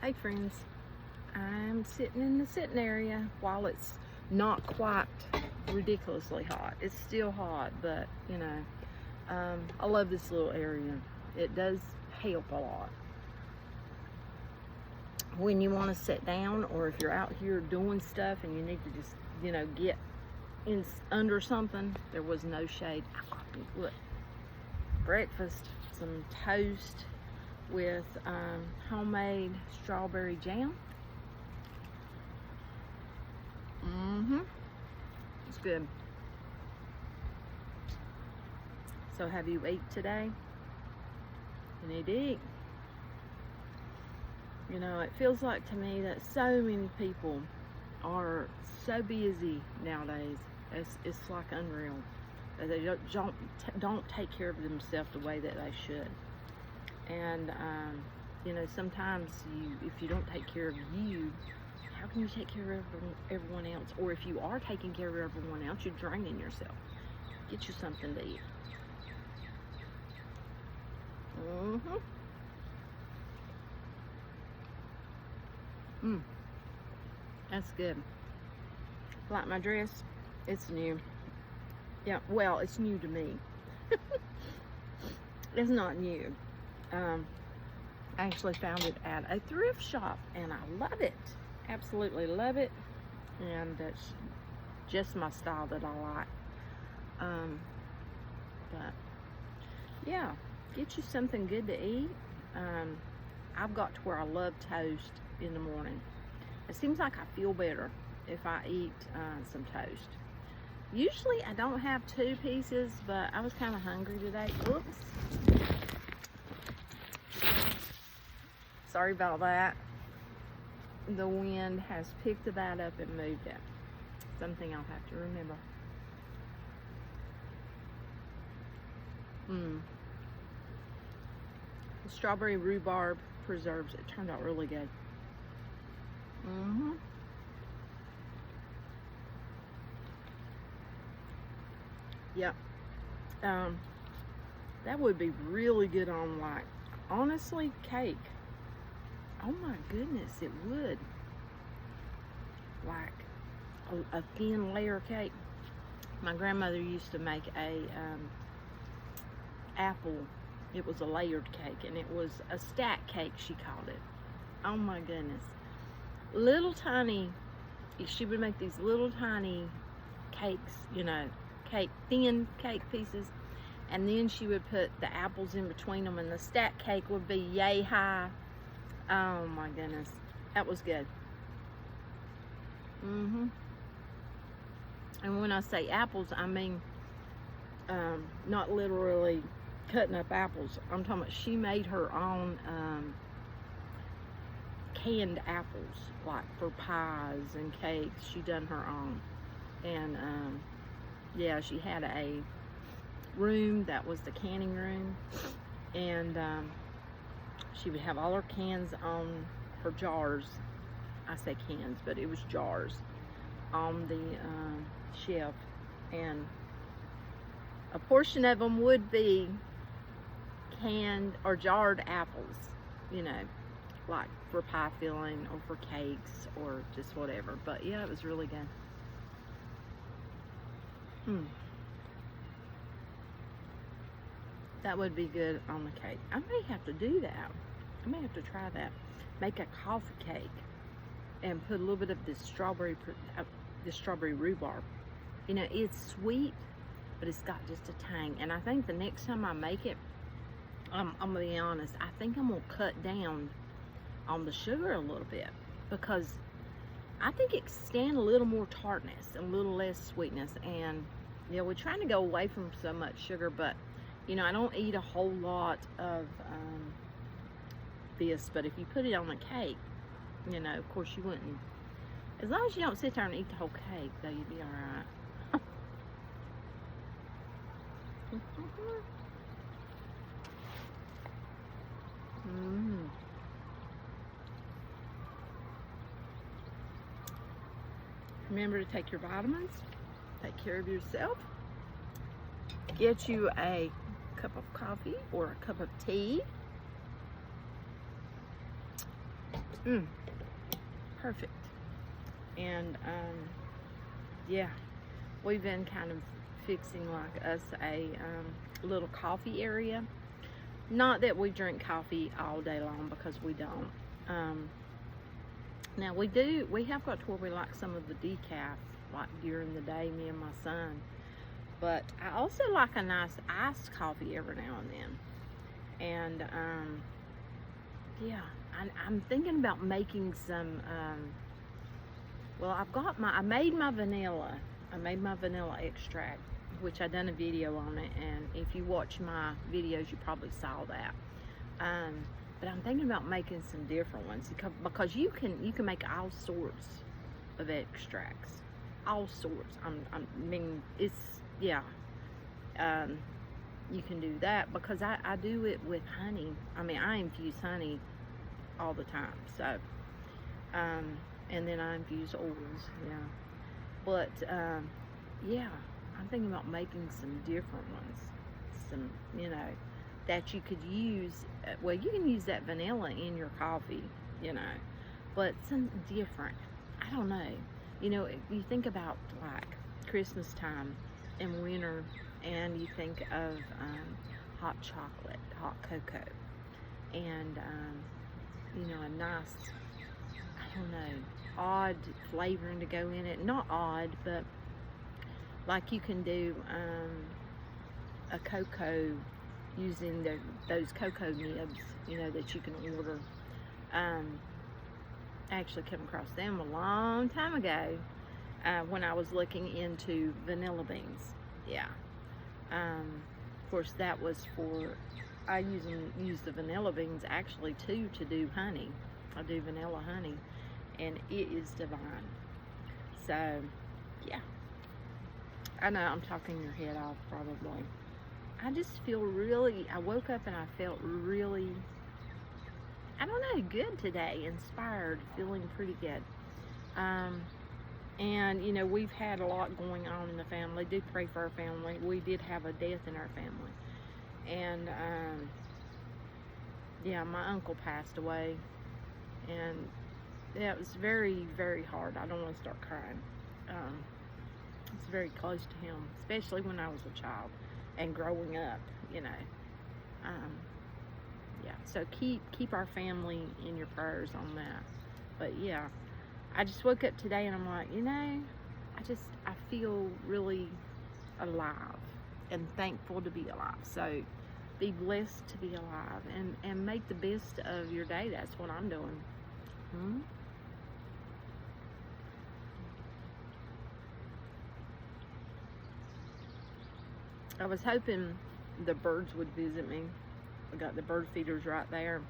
Hey friends, I'm sitting in the sitting area while it's not quite ridiculously hot. It's still hot, but you know, I love this little area. It does help a lot. When you want to sit down, or if you're out here doing stuff and you need to just, you know, get in under something, there was no shade. Look, breakfast, some toast with homemade strawberry jam. It's good. So have you ate today? You need to eat. You know, it feels like to me that so many people are so busy nowadays. It's like unreal. That they don't take care of themselves the way that they should. And you know, sometimes if you don't take care of you, how can you take care of everyone else? Or if you are taking care of everyone else, you're draining yourself. Get you something to eat. That's good. Like my dress, it's new. Yeah, well, it's new to me. It's not new. I actually found it at a thrift shop and I love it. Absolutely love it. And that's just my style that I like. But yeah, get you something good to eat. I've got to where I love toast in the morning. It seems like I feel better if I eat some toast. Usually I don't have 2 pieces, but I was kind of hungry today. Oops. Sorry about that. The wind has picked that up and moved it. Something I'll have to remember. The strawberry rhubarb preserves, it turned out really good. Yep. That would be really good on, like, honestly, cake. Oh my goodness, it would. Like a thin layer cake. My grandmother used to make a apple. It was a layered cake, and it was a stack cake, she called it. Oh my goodness. Little tiny, she would make these little tiny cakes, you know, thin cake pieces, and then she would put the apples in between them, and the stack cake would be yay high. Oh my goodness, that was good. And when I say apples, I mean not literally cutting up apples. I'm talking about she made her own canned apples, like for pies and cakes. She done her own. And yeah, she had a room that was the canning room, and she would have all her cans on her jars. I say cans, but it was jars on the shelf, and a portion of them would be canned or jarred apples, you know, like for pie filling or for cakes or just whatever. But yeah, it was really good. That would be good on the cake. I may have to do that. I may have to try that. Make a coffee cake and put a little bit of this strawberry rhubarb. You know, it's sweet, but it's got just a tang. And I think the next time I make it, I'm gonna be honest, I think I'm gonna cut down on the sugar a little bit, because I think it can stand a little more tartness and a little less sweetness. And you know, we're trying to go away from so much sugar, but you know, I don't eat a whole lot of this, but if you put it on a cake, you know, of course you wouldn't. As long as you don't sit there and eat the whole cake, though, you'd be all right. Remember to take your vitamins, take care of yourself, get you a cup of coffee or a cup of tea. Perfect. And yeah, we've been kind of fixing like us a little coffee area. Not that we drink coffee all day long, because we don't. Now we have got to where we like some of the decaf, like during the day, me and my son. But I also like a nice iced coffee every now and then. And yeah, I'm thinking about making some, well, I made my vanilla extract, which I done a video on it, and if you watch my videos, you probably saw that. But I'm thinking about making some different ones, because you can make all sorts of extracts, all sorts. I mean, it's, yeah. You can do that, because I do it with honey. I mean, I infuse honey all the time. So, and then I infuse oils, yeah. But, yeah, I'm thinking about making some different ones. Some, you know, that you could use. Well, you can use that vanilla in your coffee, you know, but some different. I don't know. You know, if you think about like Christmas time and winter, and you think of hot chocolate, hot cocoa, and you know, a nice, I don't know, odd flavoring to go in it. Not odd, but like you can do a cocoa using those cocoa nibs, you know, that you can order. I actually came across them a long time ago when I was looking into vanilla beans. Yeah. Of course, that was for, I use the vanilla beans actually too to do honey. I do vanilla honey, and it is divine. So, yeah. I know I'm talking your head off probably. I just feel really, I woke up and I felt really, I don't know, good today, inspired, feeling pretty good. And, you know, we've had a lot going on in the family. Do pray for our family. We did have a death in our family. And, yeah, my uncle passed away. And, yeah, it was very, very hard. I don't want to start crying. It's very close to him, especially when I was a child and growing up, you know. Yeah, so keep our family in your prayers on that. But, yeah. I just woke up today and I'm like, you know, I feel really alive and thankful to be alive. So be blessed to be alive and make the best of your day. That's what I'm doing. I was hoping the birds would visit me. I got the bird feeders right there.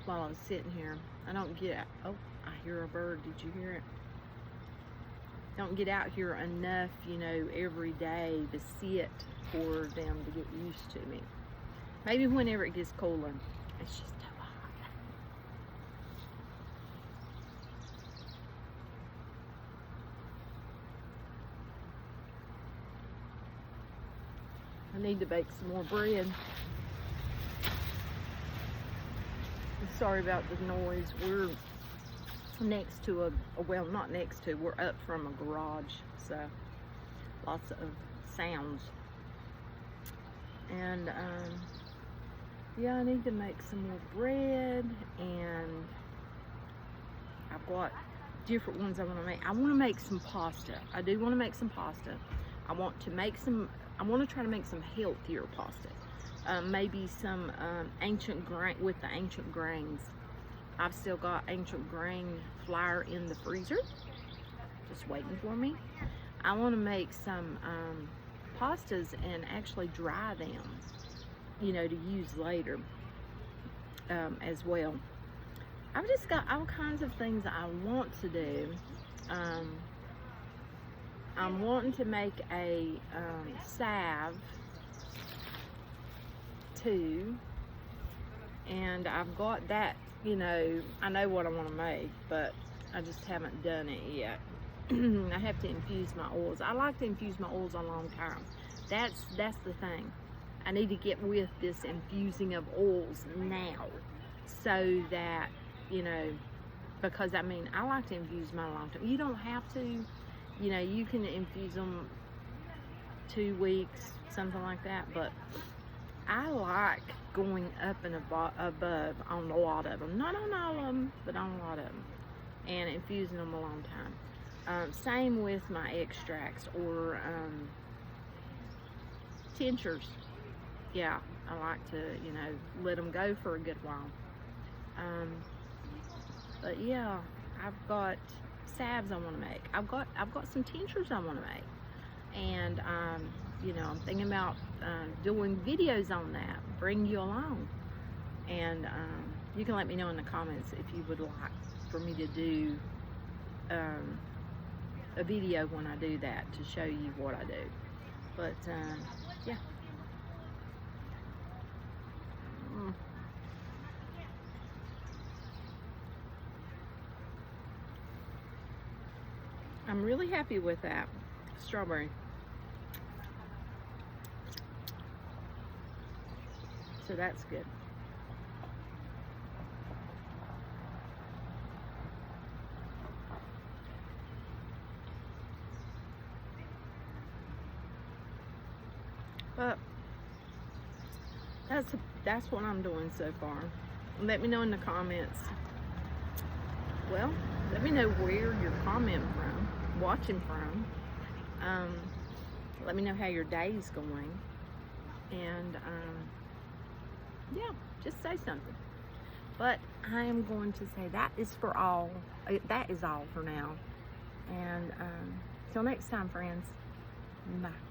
While I was sitting here, I don't get out. Oh, I hear a bird. Did you hear it? Don't get out here enough, you know, every day to sit for them to get used to me. Maybe whenever it gets cooler. It's just too hot. I need to bake some more bread. Sorry about the noise. We're next to well, not next to, we're up from a garage, so lots of sounds. And yeah, I need to make some more bread, and I've got different ones I want to make. I want to make some pasta. I do want to make some pasta. I want to try to make some healthier pasta. Maybe some ancient grain with the ancient grains. I've still got ancient grain flour in the freezer, just waiting for me. I want to make some pastas and actually dry them, you know, to use later as well. I've just got all kinds of things I want to do. I'm wanting to make a salve too, and I've got that, you know, I know what I want to make, but I just haven't done it yet. I have to infuse my oils. I like to infuse my oils a long time. That's the thing. I need to get with this infusing of oils now. so that, you know, because I mean, I like to infuse my long term. You don't have to, you know, you can infuse them 2 weeks, something like that, but I like going up and above on a lot of them. Not on all of them, but on a lot of them. And infusing them a long time. Same with my extracts or tinctures. Yeah, I like to, you know, let them go for a good while. But yeah, I've got salves I want to make. I've got some tinctures I want to make. And you know, I'm thinking about doing videos on that, bring you along. And you can let me know in the comments if you would like for me to do a video when I do that to show you what I do. But yeah. I'm really happy with that strawberry. So that's good. But that's what I'm doing so far. Let me know in the comments. Well, let me know where you're commenting from, watching from. Let me know how your day's going. And yeah, just say something. But I am going to say that is all for now. And till next time, friends. Bye.